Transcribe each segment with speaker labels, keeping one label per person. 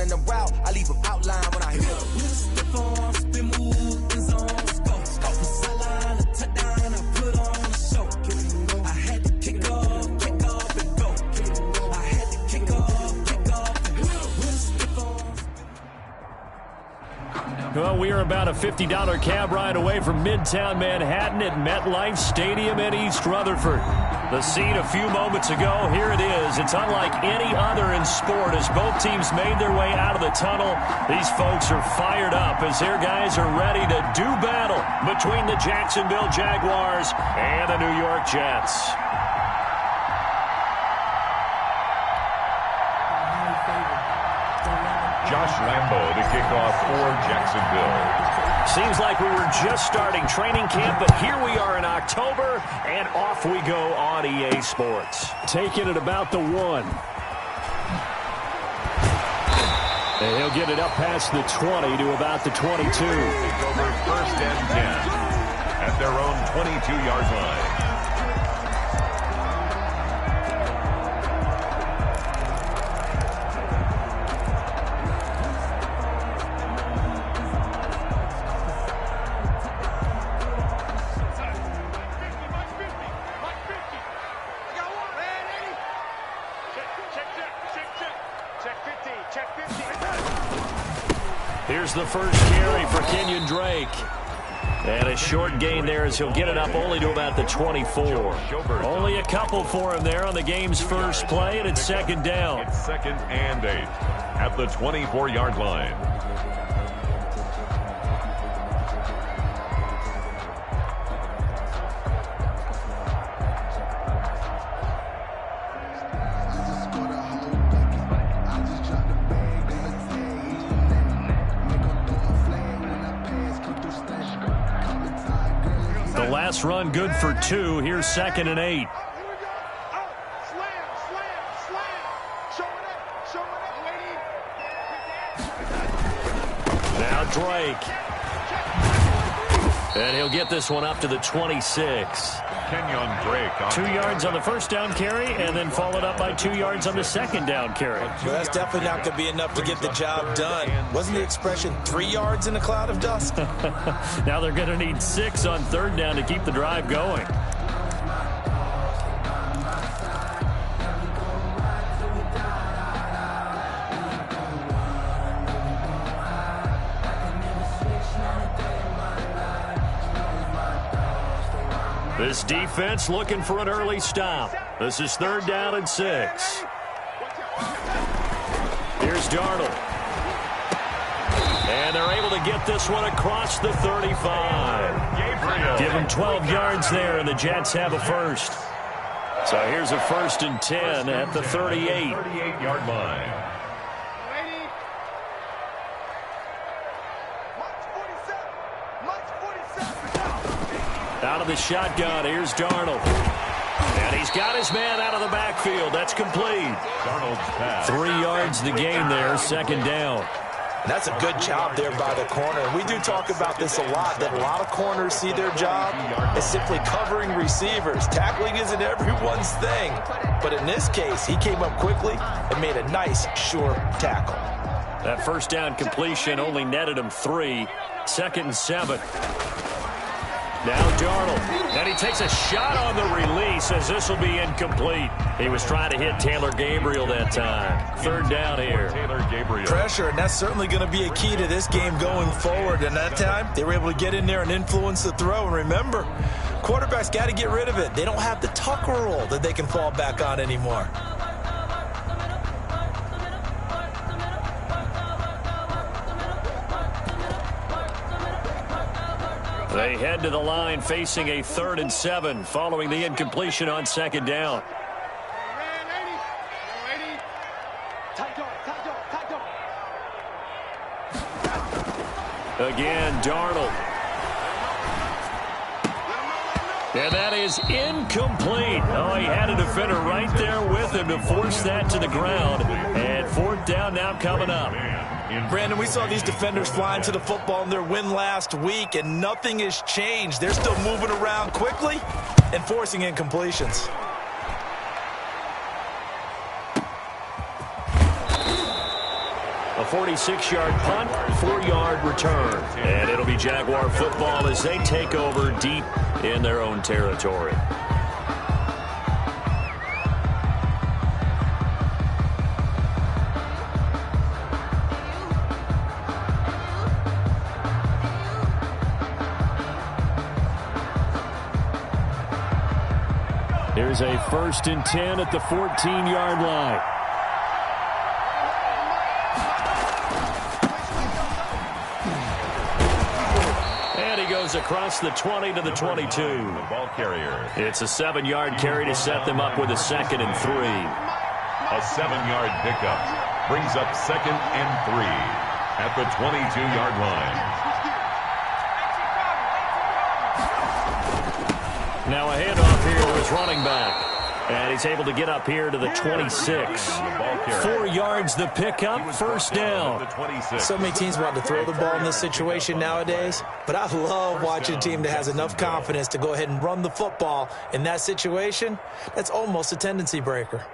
Speaker 1: running the route, I leave them outline when I hit them. Step on, spin, move, and zone, go. Sideline, a touchdown, I put on a show. I had to kick off, and go. I had to kick off, and go.
Speaker 2: Well, we are about a $50 cab ride away from Midtown Manhattan at MetLife Stadium in East Rutherford. The scene a few moments ago, here it is. It's unlike any other in sport as both teams made their way out of the tunnel. These folks are fired up as their guys are ready to do battle between the Jacksonville Jaguars and the New York Jets.
Speaker 3: Josh Lambo to kick off for Jacksonville.
Speaker 2: Seems like we were just starting training camp, but here we are in October, and off we go on EA Sports. Taking it about the 1. And he'll get it up past the 20 to about the 22.
Speaker 3: It's over 1st and 10 at their own 22-yard line.
Speaker 2: Here's the first carry for Kenyon Drake. And a short gain there as he'll get it up only to about the 24. Only a couple for him there on the game's first play, and it's 2nd down.
Speaker 3: It's 2nd and 8 at the 24-yard line.
Speaker 2: Last run good for 2. Here's 2nd and 8. Now Drake. And he'll get this one up to the 26.
Speaker 3: Kenyon Drake.
Speaker 2: 2 yards on the first down carry, and then followed up by 2 yards on the second down carry.
Speaker 1: Well, that's definitely not going to be enough to get the job done. Wasn't the expression 3 yards in a cloud of dust?
Speaker 2: Now they're going to need 6 on 3rd down to keep the drive going. This defense looking for an early stop. This is 3rd down and 6. Here's Darnold. And they're able to get this one across the 35. Give him 12 yards there, and the Jets have a first. So here's a 1st and 10 at the 38.
Speaker 3: 38-yard line.
Speaker 2: Out of the shotgun, here's Darnold. And he's got his man out of the backfield. That's complete.
Speaker 3: Darnold's pass.
Speaker 2: 3 yards the gain there, 2nd down.
Speaker 1: And that's a good job there by the corner. We do talk about this a lot, that a lot of corners see their job as simply covering receivers. Tackling isn't everyone's thing. But in this case, he came up quickly and made a nice, sure tackle.
Speaker 2: That 1st down completion only netted him 3. 2nd and 7. Now Darnold, and he takes a shot on the release as this will be incomplete. He was trying to hit Taylor Gabriel that time. 3rd down here.
Speaker 3: Taylor Gabriel.
Speaker 1: Pressure, and that's certainly going to be a key to this game going forward. And that time, they were able to get in there and influence the throw. And remember, quarterbacks got to get rid of it. They don't have the Tucker rule that they can fall back on anymore.
Speaker 2: They head to the line facing a 3rd and 7 following the incompletion on 2nd down. Again, Darnold. And that is incomplete. Oh, he had a defender right there with him to force that to the ground. And 4th down now coming up.
Speaker 1: Brandon, we saw these defenders flying to the football in their win last week, and nothing has changed. They're still moving around quickly and forcing incompletions.
Speaker 2: A 46-yard punt, 4-yard return. And it'll be Jaguar football as they take over deep in their own territory. Here's a 1st and 10 at the 14-yard line. And he goes across the 20 to the 22.
Speaker 3: The ball carrier.
Speaker 2: It's a 7-yard carry to set them up with a 2nd and 3.
Speaker 3: A 7-yard pickup brings up 2nd and 3 at the 22-yard line.
Speaker 2: Now a handoff here to his running back. And he's able to get up here to the 26. 4 yards the pickup, 1st down.
Speaker 4: So many teams want to throw the ball in this situation nowadays, but I love watching a team that has enough confidence to go ahead and run the football in that situation. That's almost a tendency breaker.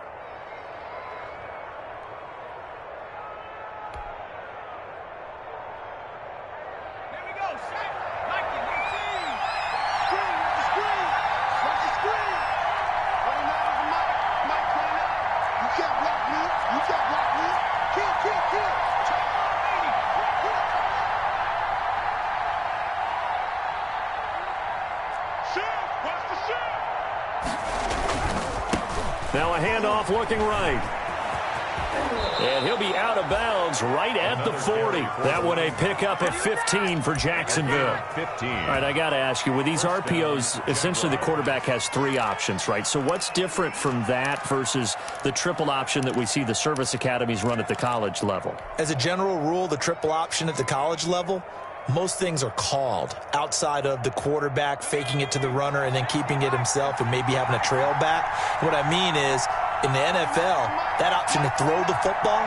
Speaker 2: Now a handoff looking right. And he'll be out of bounds right at the 40. That one a pickup of 15 for Jacksonville.
Speaker 3: 15.
Speaker 2: All right, I got to ask you, with these RPOs, essentially the quarterback has 3 options, right? So what's different from that versus the triple option that we see the service academies run at the college level?
Speaker 4: As a general rule, the triple option at the college level, most things are called outside of the quarterback faking it to the runner and then keeping it himself and maybe having a trail back. What I mean is, in the NFL, that option to throw the football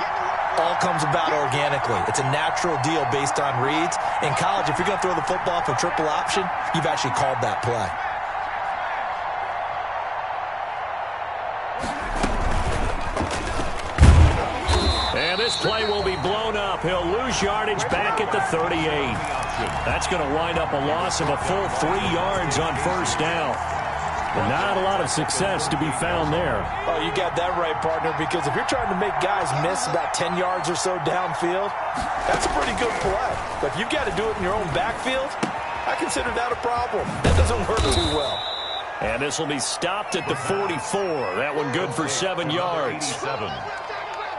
Speaker 4: all comes about organically. It's a natural deal based on reads. In college, if you're going to throw the football for triple option, you've actually called that play.
Speaker 2: And this play will be blown up. He'll lose yardage back at the 38. That's going to wind up a loss of a full 3 yards on 1st down. But not a lot of success to be found there.
Speaker 4: Oh, you got that right, partner, because if you're trying to make guys miss about 10 yards or so downfield, that's a pretty good play. But if you've got to do it in your own backfield, I consider that a problem. That doesn't work too well.
Speaker 2: And this will be stopped at the 44. That one good for 7 yards.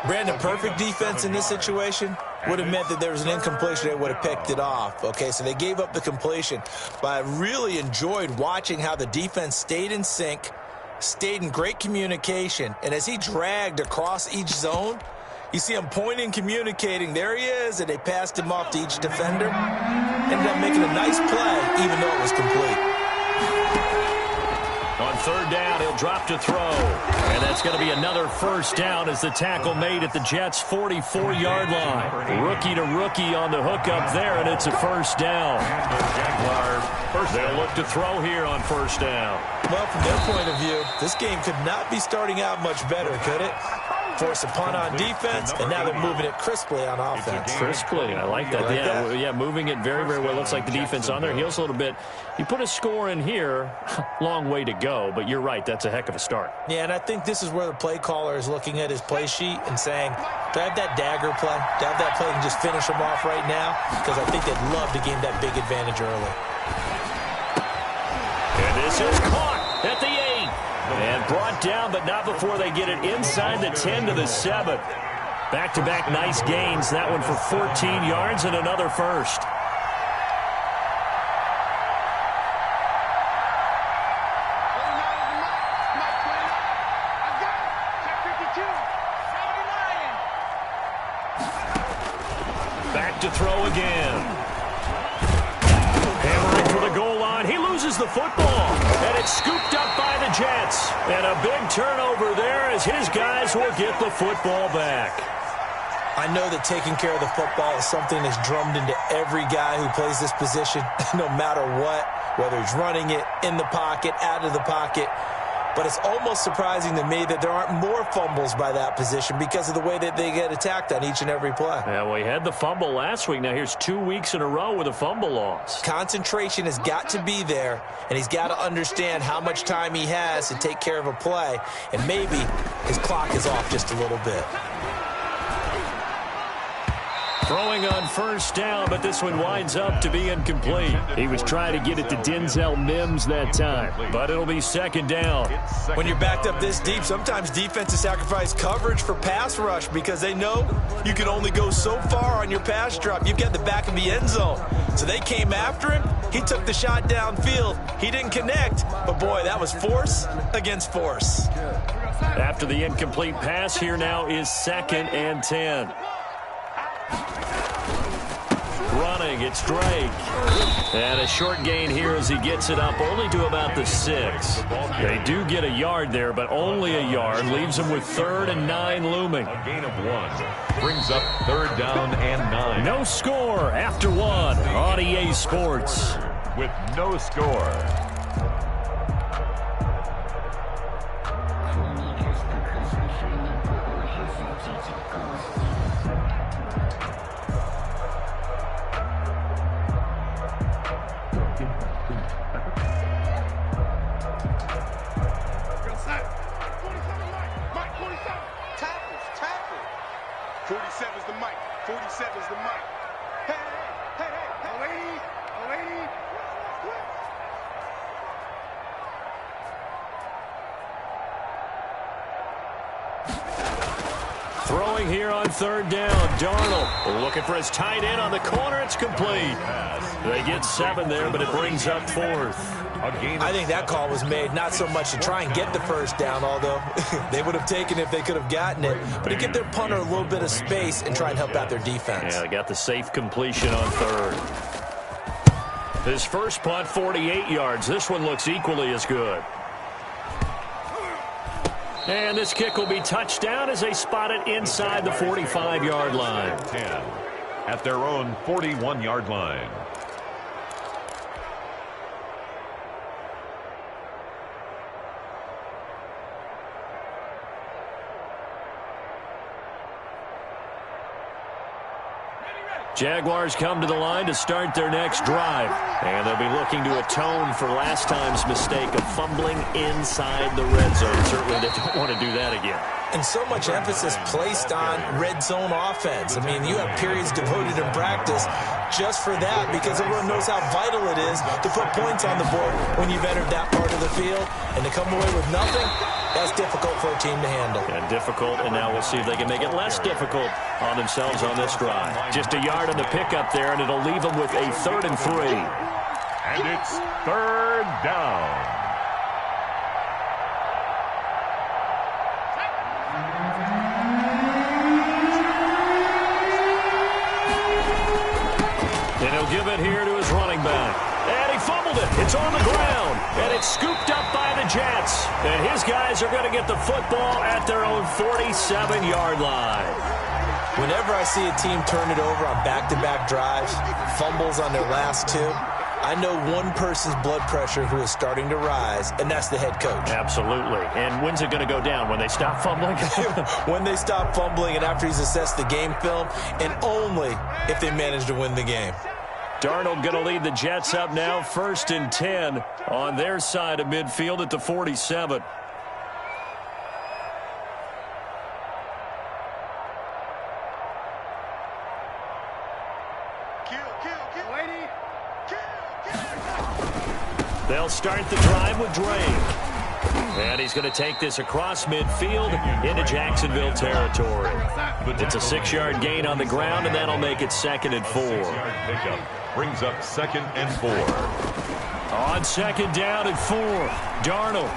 Speaker 4: Brandon, perfect defense in this situation would have meant that there was an incompletion. They would have picked it off. Okay, so they gave up the completion. But I really enjoyed watching how the defense stayed in sync, stayed in great communication. And as he dragged across each zone, you see him pointing, communicating. There he is, and they passed him off to each defender. Ended up making a nice play, even though it was complete.
Speaker 2: On 3rd down, he'll drop to throw. And that's going to be another 1st down as the tackle made at the Jets' 44-yard line. Rookie to rookie on the hookup there, and it's a 1st down. They'll look to throw here on 1st down.
Speaker 4: Well, from their point of view, this game could not be starting out much better, could it? Force a punt on defense, and now they're moving it crisply on offense.
Speaker 2: Crisply, I like that. Yeah, moving it very, very well. Looks like the defense on their heels a little bit. You put a score in here, long way to go, but you're right, that's a heck of a start.
Speaker 4: Yeah, and I think this is where the play caller is looking at his play sheet and saying, do I have that dagger play? Do I have that play and just finish them off right now? Because I think they'd love to gain that big advantage early.
Speaker 2: And this is caught at the 8. And brought down, but not before they get it inside the 10 to the 7. Back-to-back nice gains. That one for 14 yards and another 1st. Back to throw again. Hammering for the goal line. He loses the football. And it's scooped up by the Jets. And a big turnover there as his guys will get the football back.
Speaker 4: I know that taking care of the football is something that's drummed into every guy who plays this position, no matter what, whether he's running it in the pocket, out of the pocket. but it's almost surprising to me that there aren't more fumbles by that position because of the way that they get attacked on each and every play.
Speaker 2: Yeah, well, he had the fumble last week. Now here's 2 weeks in a row with a fumble loss.
Speaker 4: Concentration has got to be there, and he's got to understand how much time he has to take care of a play, and maybe his clock is off just a little bit.
Speaker 2: Throwing on first down, but this one winds up to be incomplete. He was trying to get it to Denzel Mims that time, but it'll be second down.
Speaker 4: When you're backed up this deep, sometimes defenses sacrifice coverage for pass rush because they know you can only go so far on your pass drop. You've got the back of the end zone. So they came after him. He took the shot downfield. He didn't connect, but boy, that was force against force.
Speaker 2: After the incomplete pass, here now is 2nd and 10. Running, it's Drake. And a short gain here as he gets it up only to about the 6. They do get a yard there, but only a yard. Leaves them with 3rd and 9 looming.
Speaker 3: A gain of 1 brings up 3rd down and 9.
Speaker 2: No score after 1 on EA Sports.
Speaker 3: With no score.
Speaker 2: Throwing here on 3rd down, Darnold looking for his tight end on the corner. It's complete. They get 7 there, but it brings up 4th.
Speaker 4: I think that call was made not so much to try and get the first down, although they would have taken it if they could have gotten it, but to give their punter a little bit of space and try and help out their defense.
Speaker 2: Yeah, they got the safe completion on 3rd. His first punt, 48 yards. This one looks equally as good. And this kick will be touchdown as they spot it inside the 45-yard line.
Speaker 3: 10 at their own 41-yard line.
Speaker 2: Jaguars come to the line to start their next drive. And they'll be looking to atone for last time's mistake of fumbling inside the red zone. Certainly they don't want to do that again.
Speaker 4: And so much emphasis placed on red zone offense. I mean, you have periods devoted in practice just for that because everyone knows how vital it is to put points on the board when you've entered that part of the field. And to come away with nothing, that's difficult for a team to handle.
Speaker 2: And difficult, and now we'll see if they can make it less difficult on themselves on this drive. Just a yard on the pickup there, and it'll leave them with a 3rd and 3.
Speaker 3: And it's 3rd down.
Speaker 2: And he'll give it here to his running back. And he fumbled it. It's on the ground. And it's scooped up by the Jets. And his guys are going to get the football at their own 47-yard line.
Speaker 4: Whenever I see a team turn it over on back-to-back drives, fumbles on their last 2, I know one person's blood pressure who is starting to rise, and that's the head coach.
Speaker 2: Absolutely. And when's it going to go down? When they stop fumbling?
Speaker 4: When they stop fumbling and after he's assessed the game film, and only if they manage to win the game.
Speaker 2: Darnold going to lead the Jets up now, 1st and 10 on their side of midfield at the 47. They'll start the drive with Drake. And he's going to take this across midfield into Jacksonville territory. It's a 6-yard gain on the ground, and that'll make it 2nd and 4.
Speaker 3: Pickup brings up 2nd and 4.
Speaker 2: On 2nd down and 4, Darnold.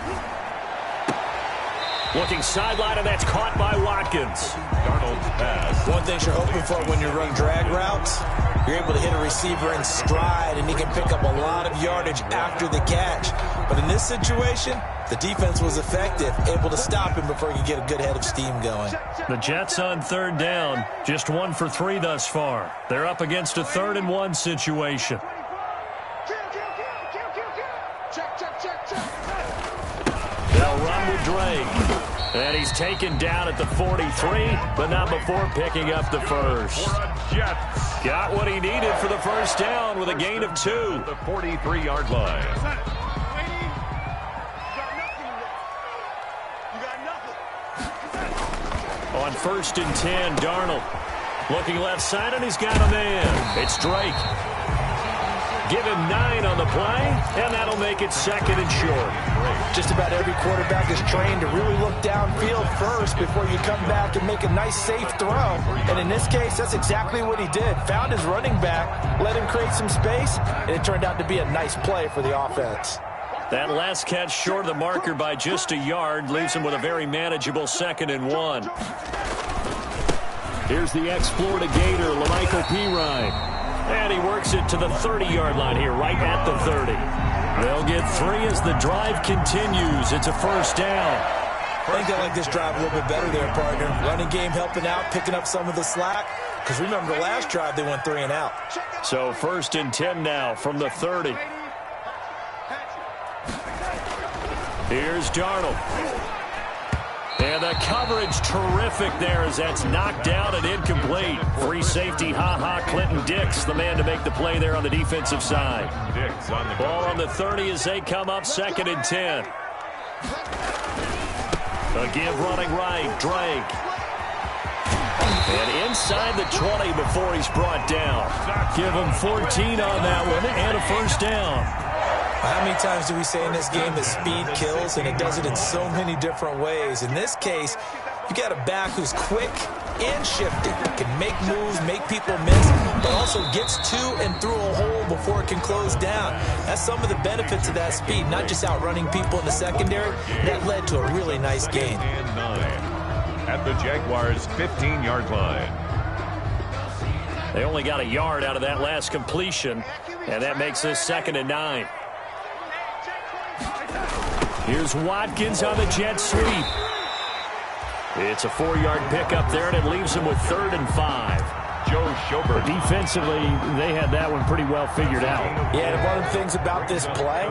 Speaker 2: Looking sideline, and that's caught by Watkins.
Speaker 3: Darnold's pass.
Speaker 4: One thing you're hoping for when you run drag routes, you're able to hit a receiver in stride, and he can pick up a lot of yardage after the catch. But in this situation, the defense was effective, able to stop him before he could get a good head of steam going.
Speaker 2: The Jets on 3rd down, just 1 for 3 thus far. They're up against a 3rd and 1 situation. They'll run And he's taken down at the 43, but not before picking up the first. Got what he needed for the first down with a gain of 2.
Speaker 3: The 43-yard line.
Speaker 2: On 1st and 10, Darnold looking left side, and he's got a man. It's Drake. Give him 9 on the play, and that'll make it 2nd and short.
Speaker 4: Just about every quarterback is trained to really look downfield first before you come back and make a nice, safe throw. And in this case, that's exactly what he did. Found his running back, let him create some space, and it turned out to be a nice play for the offense.
Speaker 2: That last catch short of the marker by just a yard leaves him with a very manageable 2nd and 1. Here's the ex-Florida Gator, Lamichael Pirine. And he works it to the 30-yard line here, right at the 30. They'll get 3 as the drive continues. It's a first down.
Speaker 4: I think I like this drive a little bit better there, partner. Running game helping out, picking up some of the slack. Because remember, the last drive, they went 3 and out.
Speaker 2: So 1st and 10 now from the 30. Here's Darnold. And the coverage terrific there as that's knocked down and incomplete. Free safety, Clinton Dix, the man to make the play there on the defensive side. Ball on the 30 as they come up 2nd and 10. A give running right, Drake. And inside the 20 before he's brought down. Give him 14 on that one and a first down.
Speaker 4: How many times do we say in this game that speed kills, and it does it in so many different ways? In this case, you got a back who's quick and shifty, can make moves, make people miss, but also gets to and through a hole before it can close down. That's some of the benefits of that speed, not just outrunning people in the secondary. That led to a really nice gain.
Speaker 3: And 9 at the Jaguars' 15-yard line.
Speaker 2: They only got a yard out of that last completion, and that makes this 2nd and 9. Here's Watkins on the jet sweep. It's a 4-yard pickup there, and it leaves him with 3rd and 5.
Speaker 3: Joe Schobert.
Speaker 2: Defensively, they had that one pretty well figured out.
Speaker 4: Yeah, and one of the things about this play,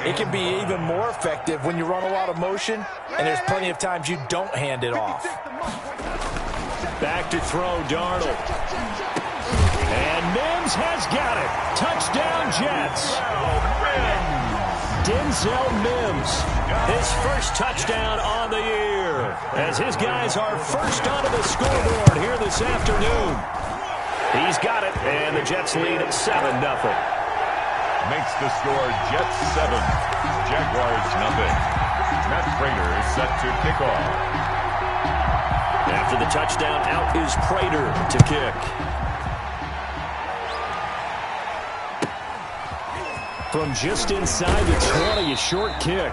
Speaker 4: it can be even more effective when you run a lot of motion, and there's plenty of times you don't hand it off.
Speaker 2: Back to throw, Darnold. And Mims has got it. Touchdown, Jets. Denzel Mims, his first touchdown on the year, as his guys are first onto the scoreboard here this afternoon. He's got it, and the Jets lead at 7-0.
Speaker 3: Makes the score Jets 7, Jaguars 0. Matt Prater is set to kick off.
Speaker 2: After the touchdown, out is Prater to kick. From just inside the 20, a short kick.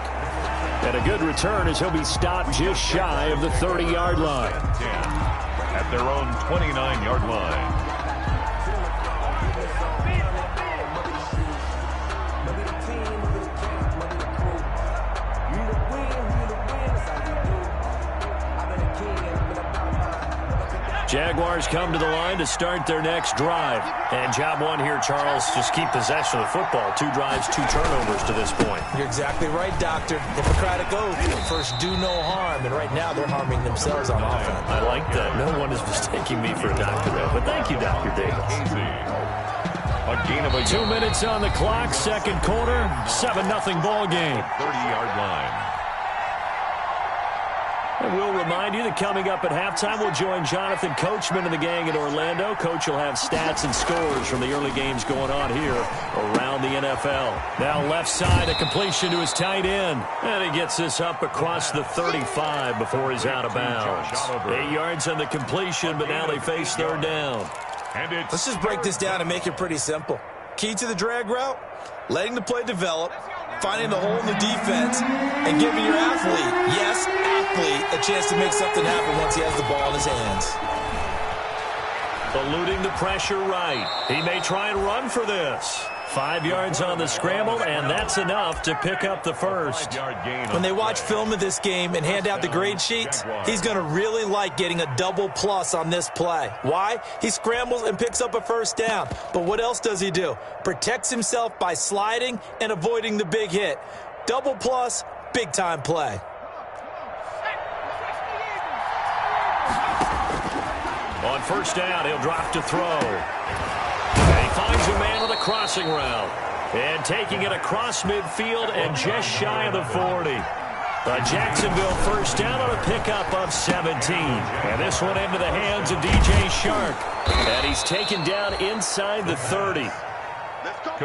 Speaker 2: And a good return as he'll be stopped just shy of the 30-yard line.
Speaker 3: 10 at their own 29-yard line.
Speaker 2: Jaguars come to the line to start their next drive. And job one here, Charles, just keep possession of the football. 2 drives, 2 turnovers to this point.
Speaker 4: You're exactly right, Doctor. Hippocratic oath. First, do no harm. And right now, they're harming themselves on offense.
Speaker 2: I like that. No one is mistaking me for a doctor, but thank you, Dr. Davis.
Speaker 3: A gain of
Speaker 2: 2 minutes on the clock, second quarter, 7-0 ball game.
Speaker 3: 30-yard line.
Speaker 2: And we'll remind you that coming up at halftime, we'll join Jonathan Coachman and the gang in Orlando. Coach will have stats and scores from the early games going on here around the NFL. Now left side, a completion to his tight end. And he gets this up across the 35 before he's out of bounds. 8 yards on the completion, but now they face third down.
Speaker 4: Let's just break this down and make it pretty simple. Key to the drag route, letting the play develop, finding the hole in the defense, and giving your athlete, yes, athlete, a chance to make something happen once he has the ball in his hands.
Speaker 2: Eluding the pressure right. He may try and run for this. 5 yards on the scramble, and that's enough to pick up the first.
Speaker 4: When they watch film of this game and hand out the grade sheets, he's going to really like getting a double plus on this play. Why? He scrambles and picks up a first down. But what else does he do? Protects himself by sliding and avoiding the big hit. Double plus, big-time play.
Speaker 2: On first down, he'll drop to throw. And he finds a man with a crossing route. And taking it across midfield and just shy of the 40. A Jacksonville first down on a pickup of 17. And this one into the hands of DJ Shark. And he's taken down inside the 30.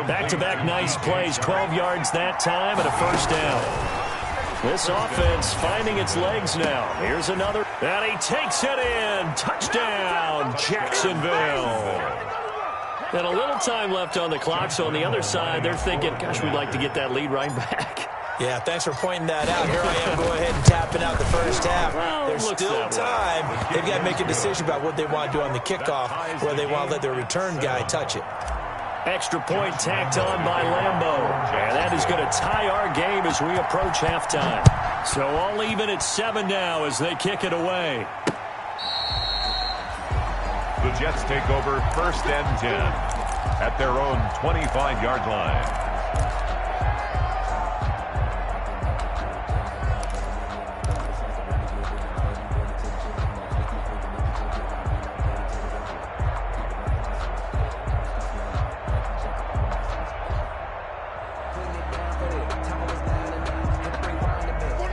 Speaker 2: Back-to-back nice plays, 12 yards that time and a first down. This offense finding its legs now. Here's another. And he takes it in. Touchdown, Jacksonville. And a little time left on the clock, so on the other side, they're thinking, gosh, we'd like to get that lead right back.
Speaker 4: Yeah, thanks for pointing that out. Here I am going ahead and tapping out the first half.
Speaker 2: Well,
Speaker 4: there's still time. They've got to make a decision about what they want to do on the kickoff, whether they want to let their return guy touch it.
Speaker 2: Extra point tacked on by Lambeau. And that is going to tie our game as we approach halftime. So all even at 7 now as they kick it away.
Speaker 3: The Jets take over first and 10 at their own 25-yard line.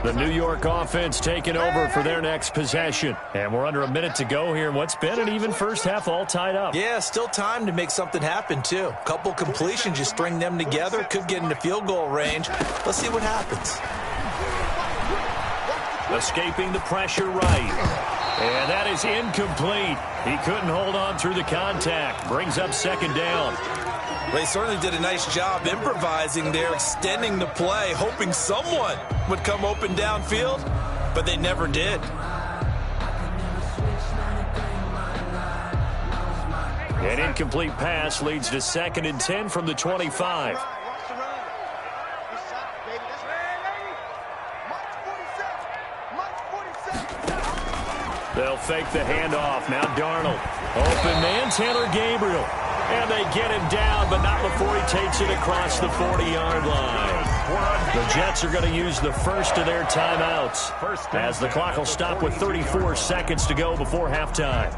Speaker 2: The New York offense taking over for their next possession. And we're under a minute to go here in what's been an even first half all tied up.
Speaker 4: Yeah, still time to make something happen, too. A couple completions, you string them together, could get into field goal range. Let's see what happens.
Speaker 2: Escaping the pressure right. And that is incomplete. He couldn't hold on through the contact. Brings up second down.
Speaker 4: Well, they certainly did a nice job improvising there, extending the play, hoping someone would come open downfield, but they never did.
Speaker 2: An incomplete pass leads to 2nd and 10 from the 25. They'll fake the handoff. Now Darnold. Open man, Taylor Gabriel. And they get him down, but not before he takes it across the 40-yard line. The Jets are going to use the first of their timeouts as the clock will stop with 34 seconds to go before halftime.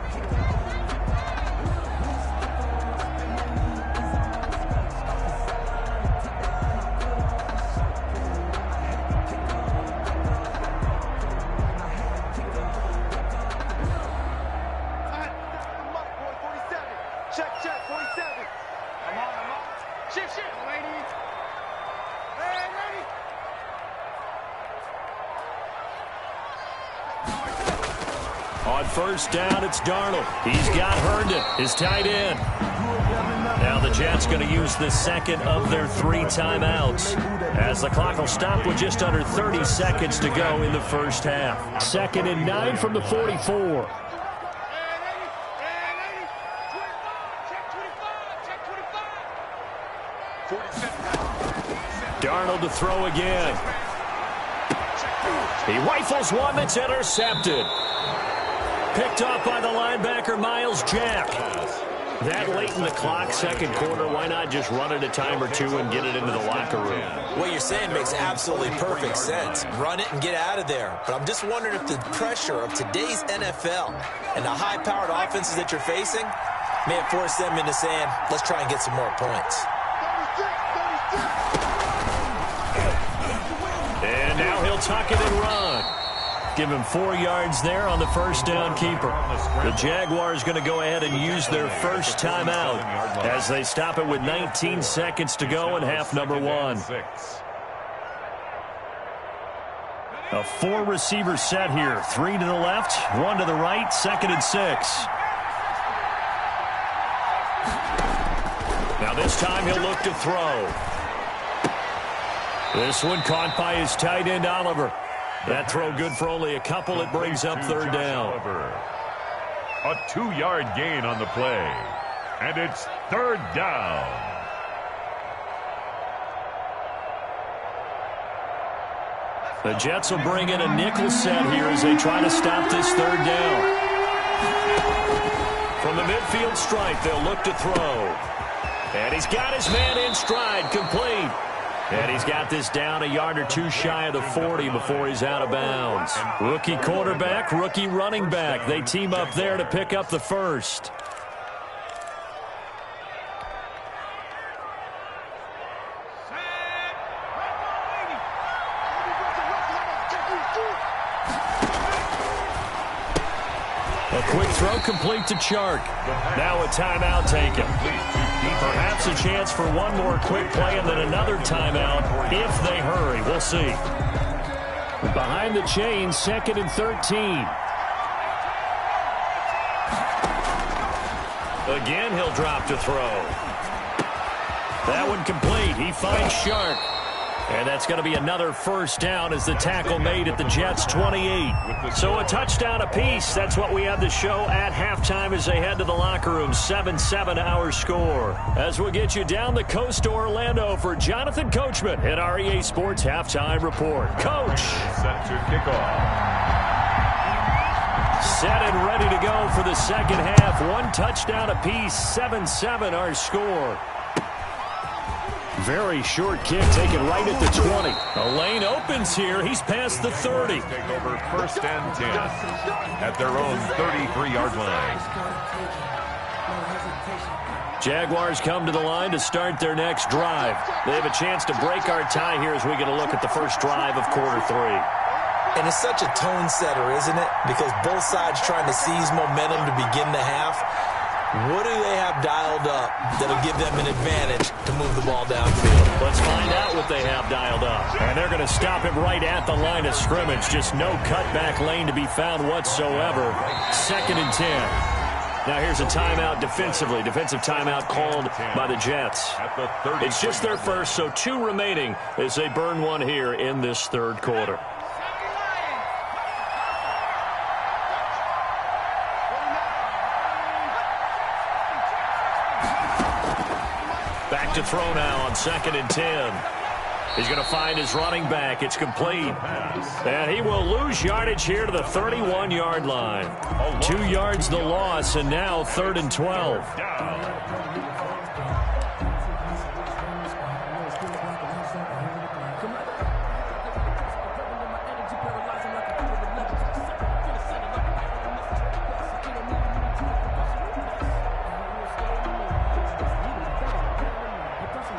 Speaker 2: On first down, it's Darnold. He's got Herndon, his tight end. Now the Jets going to use the second of their 3 timeouts as the clock will stop with just under 30 seconds to go in the first half. 2nd and 9 from the 44. Darnold to throw again. He rifles one that's intercepted. Picked off by the linebacker, Miles Jack. That late in the clock, second quarter, why not just run it a time or two and get it into the locker room?
Speaker 4: What you're saying makes absolutely perfect sense. Run it and get out of there. But I'm just wondering if the pressure of today's NFL and the high-powered offenses that you're facing may have forced them into saying, let's try and get some more points.
Speaker 2: And now he'll tuck it and run. Give him 4 yards there on the first down keeper. The Jaguars going to go ahead and use their first timeout as they stop it with 19 seconds to go in half number 1. A 4-receiver set here. 3 to the left, 1 to the right, 2nd and 6. Now this time he'll look to throw. This one caught by his tight end, Oliver. That throw good for only a couple. It brings up third down.
Speaker 3: A 2-yard gain on the play. And it's third down.
Speaker 2: The Jets will bring in a nickel set here as they try to stop this third down. From the midfield stripe, they'll look to throw. And he's got his man in stride, complete. And he's got this down a yard or two shy of the 40 before he's out of bounds. Rookie quarterback, rookie running back. They team up there to pick up the first. A quick throw complete to Chark. Now a timeout taken. Perhaps a chance for one more quick play and then another timeout if they hurry. We'll see. Behind the chains, 2nd and 13. Again, he'll drop to throw. That one complete. He finds Chark. And that's going to be another first down as the tackle made at the Jets' 28. So a touchdown apiece. That's what we have to show at halftime as they head to the locker room. 7-7 our score. As we'll get you down the coast to Orlando for Jonathan Coachman at REA Sports Halftime Report. Coach.
Speaker 3: Set to kickoff.
Speaker 2: Set and ready to go for the second half. One touchdown apiece. 7-7 our score. Very short kick taken right at the 20. A lane opens here. He's past the 30.
Speaker 3: Take over 1st and 10 at their own 33-yard line.
Speaker 2: Jaguars come to the line to start their next drive. They have a chance to break our tie here as we get a look at the first drive of quarter 3.
Speaker 4: And it's such a tone setter, isn't it? Because both sides trying to seize momentum to begin the half. What do they have dialed up that'll give them an advantage to move the ball downfield?
Speaker 2: Let's find out what they have dialed up. And they're going to stop him right at the line of scrimmage. Just no cutback lane to be found whatsoever. 2nd and 10. Now here's a timeout defensively. Defensive timeout called by the Jets. It's just their first, so 2 remaining as they burn one here in this third quarter. Back to throw now on 2nd and 10. He's going to find his running back. It's complete. And he will lose yardage here to the 31-yard line. 2 yards the loss, and now 3rd and 12.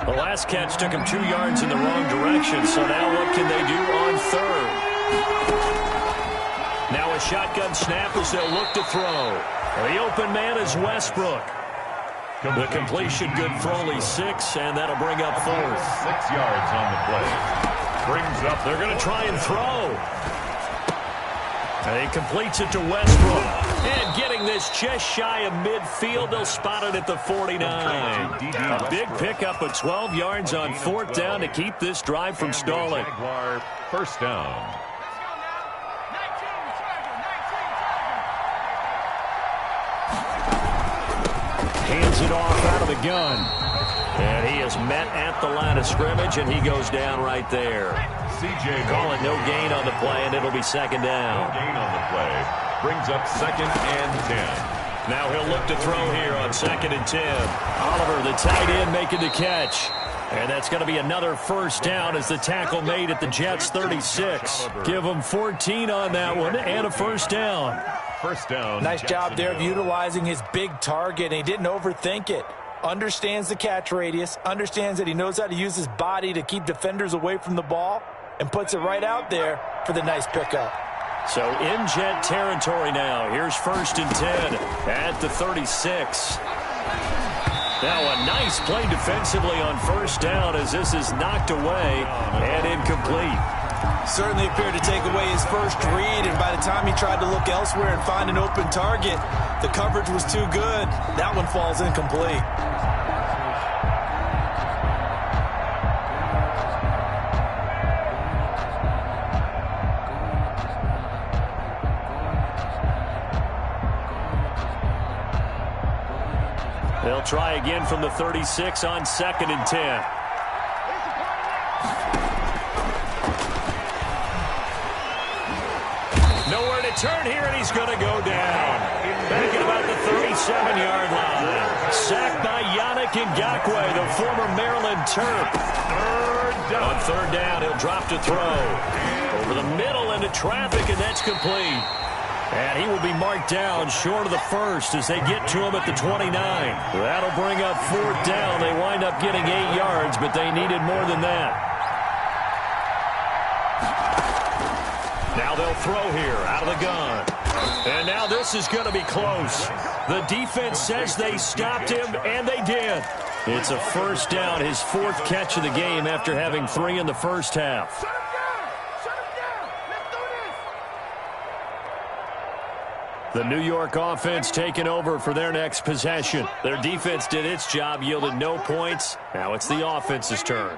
Speaker 2: The last catch took him 2 yards in the wrong direction, so now what can they do on 3rd? Now a shotgun snap as they'll look to throw. The open man is Westbrook. The completion good for only 6, and that'll bring up 4th.
Speaker 3: 6 yards on the play. Brings up.
Speaker 2: They're going to try and throw. And he completes it to Westbrook. And getting this just shy of midfield, they'll spot it at the 49. A big pickup of 12 yards on 4th down to keep this drive from stalling.
Speaker 3: Jaguar 1st down.
Speaker 2: Hands it off out of the gun. And he is met at the line of scrimmage, and he goes down right there.
Speaker 3: CJ
Speaker 2: Call it no gain on the play, and it'll be 2nd down.
Speaker 3: No gain on the play. Brings up 2nd and 10.
Speaker 2: Now he'll look to throw here on 2nd and 10. Oliver, the tight end, making the catch. And that's going to be another first down as the tackle made at the Jets' 36. Give them 14 on that one and a first down.
Speaker 3: First down.
Speaker 4: Nice job there of utilizing his big target, and he didn't overthink it. Understands the catch radius, understands that he knows how to use his body to keep defenders away from the ball, and puts it right out there for the nice pickup.
Speaker 2: So in Jet territory now. Here's 1st and 10 at the 36. Now a nice play defensively on 1st down as this is knocked away and incomplete.
Speaker 4: Certainly appeared to take away his first read, and by the time he tried to look elsewhere and find an open target, the coverage was too good. That one falls incomplete.
Speaker 2: They'll try again from the 36 on 2nd and 10. Nowhere to turn here, and he's going to go down. Back at about the 37-yard line. Sacked by Yannick Ngakoue, the former Maryland Terp. 3rd On third down, he'll drop to throw. Over the middle into traffic, and that's complete. And he will be marked down short of the first as they get to him at the 29. That'll bring up fourth down. They wind up getting 8 yards, but they needed more than that. Now they'll throw here out of the gun. And now this is going to be close. The defense says they stopped him, and they did. It's a first down, his fourth catch of the game after having 3 in the first half. The New York offense taking over for their next possession. Their defense did its job, yielded no points. Now it's the offense's turn.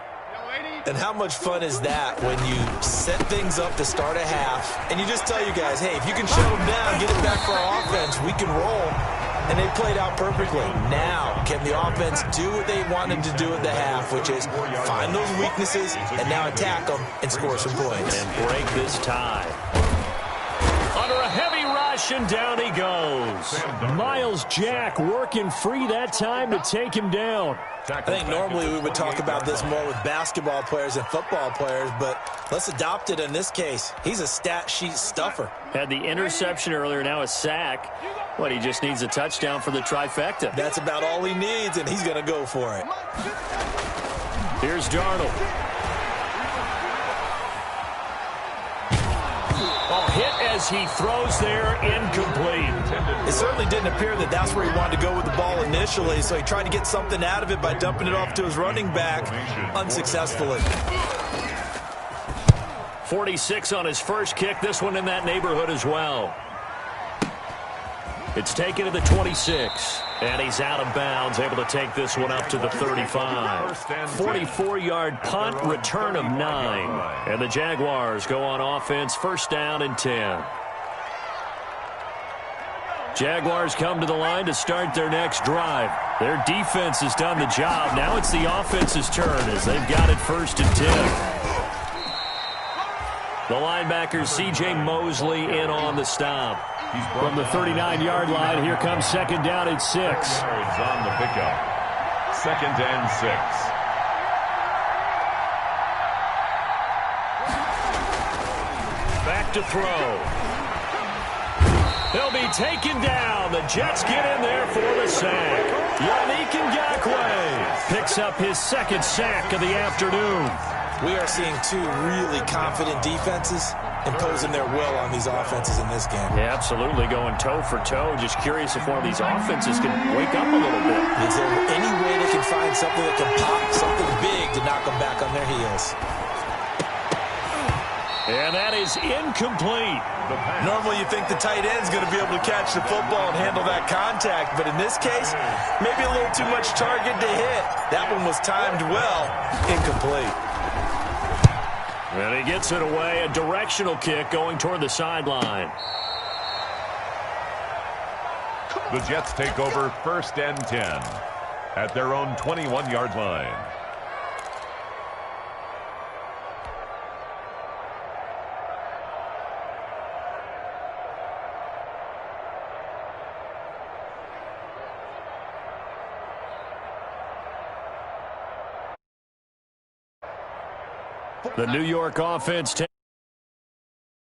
Speaker 4: And how much fun is that when you set things up to start a half, and you just tell you guys, hey, if you can shut them down, get it back for our offense, we can roll. And they played out perfectly. Now, can the offense do what they wanted to do at the half, which is find those weaknesses and now attack them and score some points.
Speaker 2: And break this tie. Under a heavy rush, and down he goes. Miles Jack working free that time to take him down.
Speaker 4: I think normally we would talk about this more with basketball players and football players, but let's adopt it in this case. He's a stat sheet stuffer.
Speaker 2: Had the interception earlier, now a sack. What, he just needs a touchdown for the trifecta.
Speaker 4: That's about all he needs, and he's going to go for it.
Speaker 2: Here's Darnold. Hit as he throws there, incomplete.
Speaker 4: It certainly didn't appear that that's where he wanted to go with the ball initially, so he tried to get something out of it by dumping it off to his running back, unsuccessfully.
Speaker 2: 46 on his first kick, this one in that neighborhood as well. It's taken to the 26, and he's out of bounds, able to take this one up to the 35. 44-yard punt, return of 9. And the Jaguars go on offense, first down and 10. Jaguars come to the line to start their next drive. Their defense has done the job. Now it's the offense's turn as they've got it first and 10. The linebacker, C.J. Mosley, in on the stop. From the 39-yard line, here comes second down at 6.
Speaker 3: Yards on the pickup. Second and 6.
Speaker 2: Back to throw. He'll be taken down. The Jets get in there for the sack. Yannick Ngakoue picks up his second sack of the afternoon.
Speaker 4: We are seeing two really confident defenses imposing their will on these offenses in this game.
Speaker 2: Yeah, absolutely, going toe for toe. Just curious if one of these offenses can wake up a little bit.
Speaker 4: Is there any way they can find something that can pop, something big to knock them back on their heels?
Speaker 2: And that is incomplete.
Speaker 4: Normally you think the tight end's going to be able to catch the football and handle that contact, but in this case, maybe a little too much target to hit. That one was timed well, incomplete.
Speaker 2: And he gets it away, a directional kick going toward the sideline.
Speaker 3: The Jets take over first and 10 at their own 21-yard line.
Speaker 2: The New York offense